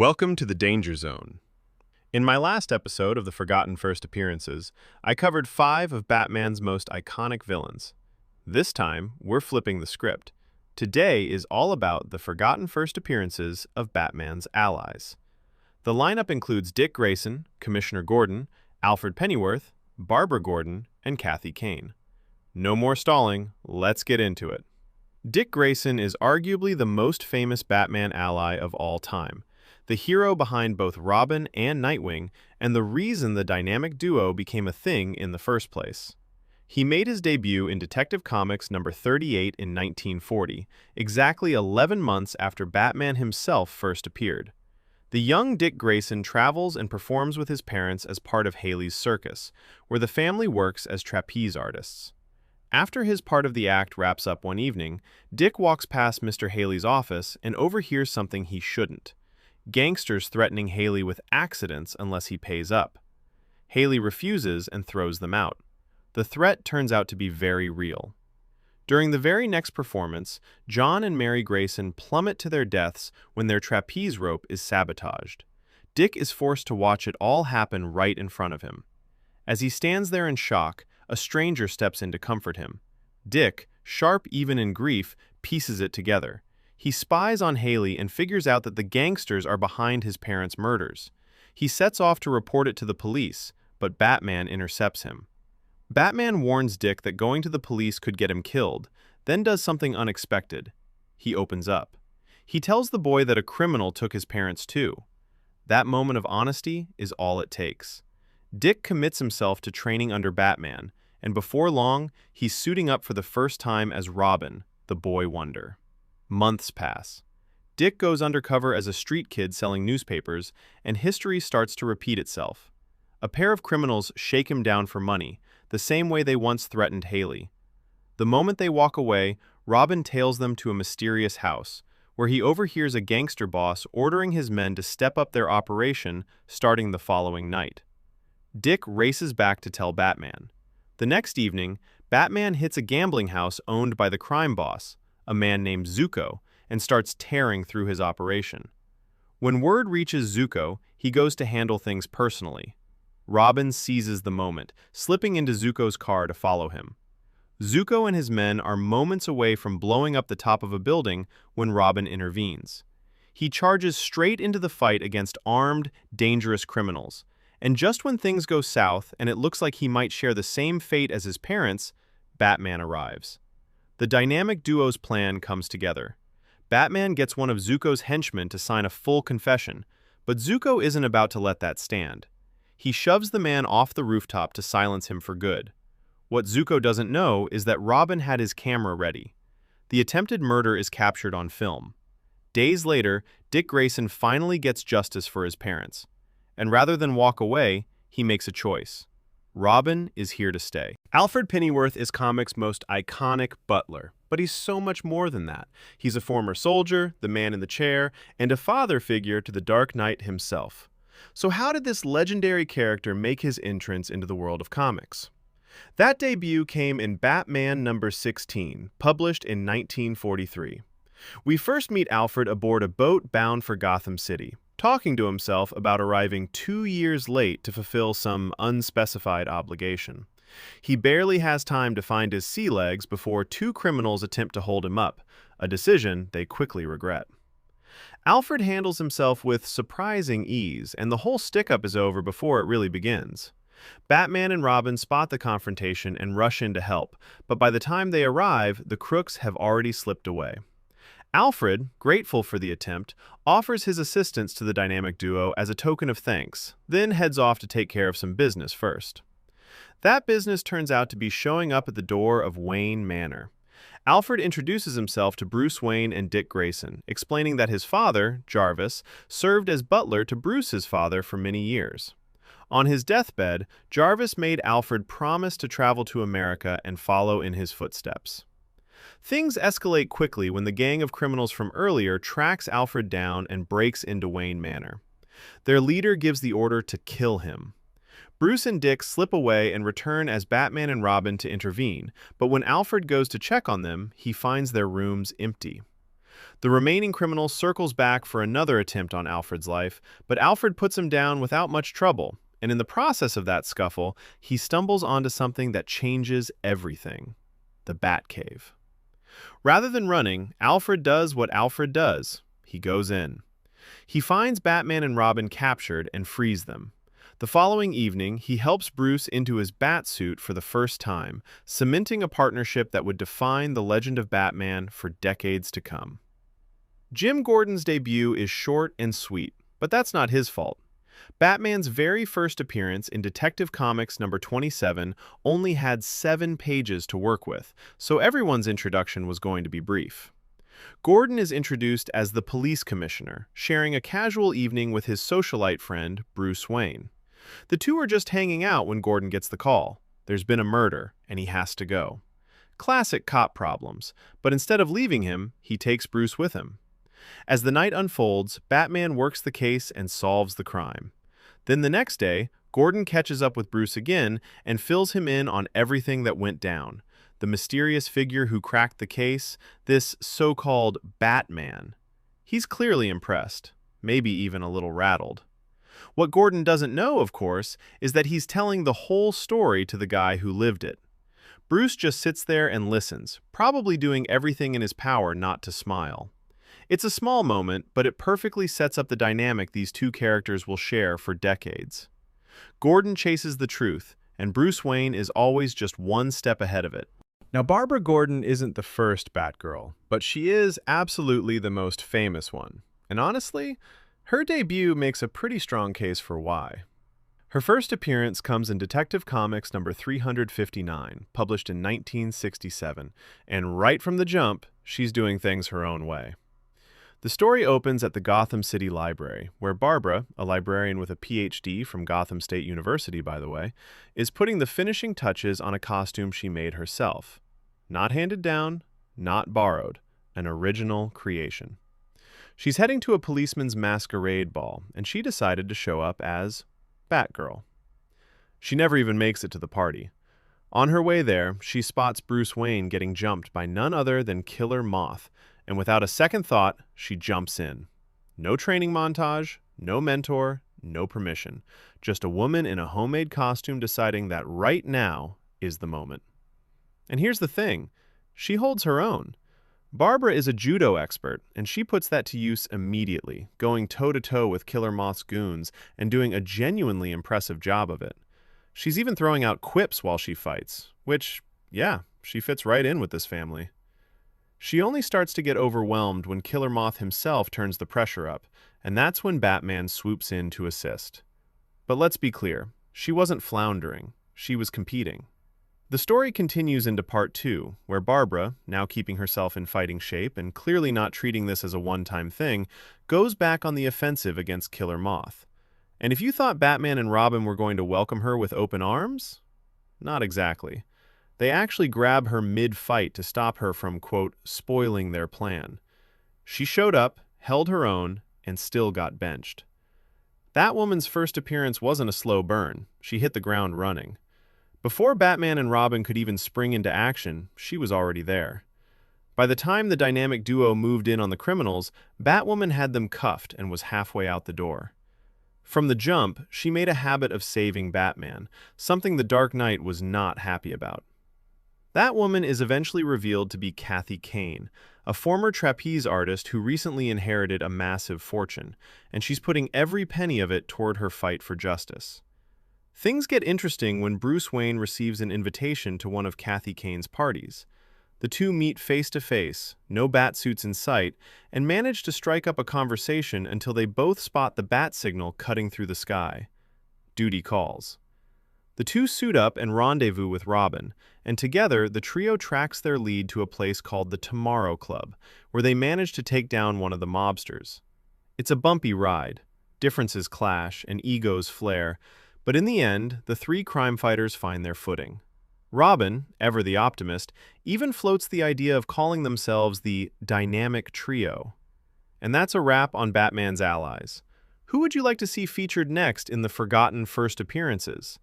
Welcome to the Danger Zone. In my last episode of the Forgotten First Appearances, I covered 5 of Batman's most iconic villains. This time, we're flipping the script. Today is all about the Forgotten First Appearances of Batman's allies. The lineup includes Dick Grayson, Commissioner Gordon, Alfred Pennyworth, Barbara Gordon, and Kathy Kane. No more stalling, let's get into it. Dick Grayson is arguably the most famous Batman ally of all time, the hero behind both Robin and Nightwing, and the reason the dynamic duo became a thing in the first place. He made his debut in Detective Comics number 38 in 1940, exactly 11 months after Batman himself first appeared. The young Dick Grayson travels and performs with his parents as part of Haley's circus, where the family works as trapeze artists. After his part of the act wraps up one evening, Dick walks past Mr. Haley's office and overhears something he shouldn't. Gangsters threatening Haley with accidents unless he pays up. Haley refuses and throws them out. The threat turns out to be very real. During the very next performance, John and Mary Grayson plummet to their deaths when their trapeze rope is sabotaged. Dick is forced to watch it all happen right in front of him. As he stands there in shock, a stranger steps in to comfort him. Dick, sharp even in grief, pieces it together. He spies on Haley and figures out that the gangsters are behind his parents' murders. He sets off to report it to the police, but Batman intercepts him. Batman warns Dick that going to the police could get him killed, then does something unexpected. He opens up. He tells the boy that a criminal took his parents too. That moment of honesty is all it takes. Dick commits himself to training under Batman, and before long, he's suiting up for the first time as Robin, the boy wonder. Months pass. Dick goes undercover as a street kid selling newspapers, and history starts to repeat itself. A pair of criminals shake him down for money, the same way they once threatened Haley. The moment they walk away, Robin tails them to a mysterious house, where he overhears a gangster boss ordering his men to step up their operation starting the following night. Dick races back to tell Batman. The next evening, Batman hits a gambling house owned by the crime boss, a man named Zuko, and starts tearing through his operation. When word reaches Zuko, he goes to handle things personally. Robin seizes the moment, slipping into Zuko's car to follow him. Zuko and his men are moments away from blowing up the top of a building when Robin intervenes. He charges straight into the fight against armed, dangerous criminals. And just when things go south and it looks like he might share the same fate as his parents, Batman arrives. The dynamic duo's plan comes together. Batman gets one of Zuko's henchmen to sign a full confession, but Zuko isn't about to let that stand. He shoves the man off the rooftop to silence him for good. What Zuko doesn't know is that Robin had his camera ready. The attempted murder is captured on film. Days later, Dick Grayson finally gets justice for his parents. And rather than walk away, he makes a choice. Robin is here to stay. Alfred Pennyworth is comics' most iconic butler, but he's so much more than that. He's a former soldier, the man in the chair, and a father figure to the Dark Knight himself. So how did this legendary character make his entrance into the world of comics? That debut came in Batman number 16, published in 1943. We first meet Alfred aboard a boat bound for Gotham City, talking to himself about arriving 2 years late to fulfill some unspecified obligation. He barely has time to find his sea legs before 2 criminals attempt to hold him up, a decision they quickly regret. Alfred handles himself with surprising ease, and the whole stick-up is over before it really begins. Batman and Robin spot the confrontation and rush in to help, but by the time they arrive, the crooks have already slipped away. Alfred, grateful for the attempt, offers his assistance to the dynamic duo as a token of thanks, then heads off to take care of some business first. That business turns out to be showing up at the door of Wayne Manor. Alfred introduces himself to Bruce Wayne and Dick Grayson, explaining that his father, Jarvis, served as butler to Bruce's father for many years. On his deathbed, Jarvis made Alfred promise to travel to America and follow in his footsteps. Things escalate quickly when the gang of criminals from earlier tracks Alfred down and breaks into Wayne Manor. Their leader gives the order to kill him. Bruce and Dick slip away and return as Batman and Robin to intervene, but when Alfred goes to check on them, he finds their rooms empty. The remaining criminal circles back for another attempt on Alfred's life, but Alfred puts him down without much trouble, and in the process of that scuffle, he stumbles onto something that changes everything: the Batcave. Rather than running, Alfred does what Alfred does. He goes in. He finds Batman and Robin captured and frees them. The following evening, he helps Bruce into his Batsuit for the first time, cementing a partnership that would define the legend of Batman for decades to come. Jim Gordon's debut is short and sweet, but that's not his fault. Batman's very first appearance in Detective Comics number 27 only had 7 pages to work with, so everyone's introduction was going to be brief. Gordon is introduced as the police commissioner, sharing a casual evening with his socialite friend, Bruce Wayne. The two are just hanging out when Gordon gets the call. There's been a murder, and he has to go. Classic cop problems, but instead of leaving him, he takes Bruce with him. As the night unfolds, Batman works the case and solves the crime. Then the next day, Gordon catches up with Bruce again and fills him in on everything that went down. The mysterious figure who cracked the case, this so-called Batman. He's clearly impressed, maybe even a little rattled. What Gordon doesn't know, of course, is that he's telling the whole story to the guy who lived it. Bruce just sits there and listens, probably doing everything in his power not to smile. It's a small moment, but it perfectly sets up the dynamic these two characters will share for decades. Gordon chases the truth, and Bruce Wayne is always just one step ahead of it. Now, Barbara Gordon isn't the first Batgirl, but she is absolutely the most famous one. And honestly, her debut makes a pretty strong case for why. Her first appearance comes in Detective Comics number 359, published in 1967, and right from the jump, she's doing things her own way. The story opens at the Gotham City Library, where Barbara, a librarian with a PhD from Gotham State University, by the way, is putting the finishing touches on a costume she made herself. Not handed down, not borrowed, an original creation. She's heading to a policeman's masquerade ball, and she decided to show up as Batgirl. She never even makes it to the party. On her way there, she spots Bruce Wayne getting jumped by none other than Killer Moth, and without a second thought, she jumps in. No training montage, no mentor, no permission. Just a woman in a homemade costume deciding that right now is the moment. And here's the thing, she holds her own. Barbara is a judo expert, and she puts that to use immediately, going toe-to-toe with Killer Moth's goons and doing a genuinely impressive job of it. She's even throwing out quips while she fights, which, yeah, she fits right in with this family. She only starts to get overwhelmed when Killer Moth himself turns the pressure up, and that's when Batman swoops in to assist. But let's be clear, she wasn't floundering, she was competing. The story continues into Part 2, where Barbara, now keeping herself in fighting shape and clearly not treating this as a one-time thing, goes back on the offensive against Killer Moth. And if you thought Batman and Robin were going to welcome her with open arms, not exactly. They actually grab her mid-fight to stop her from, quote, spoiling their plan. She showed up, held her own, and still got benched. That woman's first appearance wasn't a slow burn. She hit the ground running. Before Batman and Robin could even spring into action, she was already there. By the time the dynamic duo moved in on the criminals, Batwoman had them cuffed and was halfway out the door. From the jump, she made a habit of saving Batman, something the Dark Knight was not happy about. That woman is eventually revealed to be Kathy Kane, a former trapeze artist who recently inherited a massive fortune, and she's putting every penny of it toward her fight for justice. Things get interesting when Bruce Wayne receives an invitation to one of Kathy Kane's parties. The two meet face-to-face, no Batsuits in sight, and manage to strike up a conversation until they both spot the bat signal cutting through the sky. Duty calls. The two suit up and rendezvous with Robin, and together the trio tracks their lead to a place called the Tomorrow Club, where they manage to take down one of the mobsters. It's a bumpy ride. Differences clash and egos flare, but in the end, the three crime fighters find their footing. Robin, ever the optimist, even floats the idea of calling themselves the Dynamic Trio. And that's a wrap on Batman's allies. Who would you like to see featured next in the forgotten first appearances?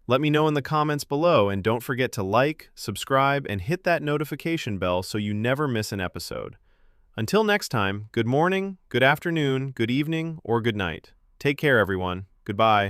Let me know in the comments below, and don't forget to like, subscribe, and hit that notification bell so you never miss an episode. Until next time, good morning, good afternoon, good evening, or good night. Take care, everyone. Goodbye.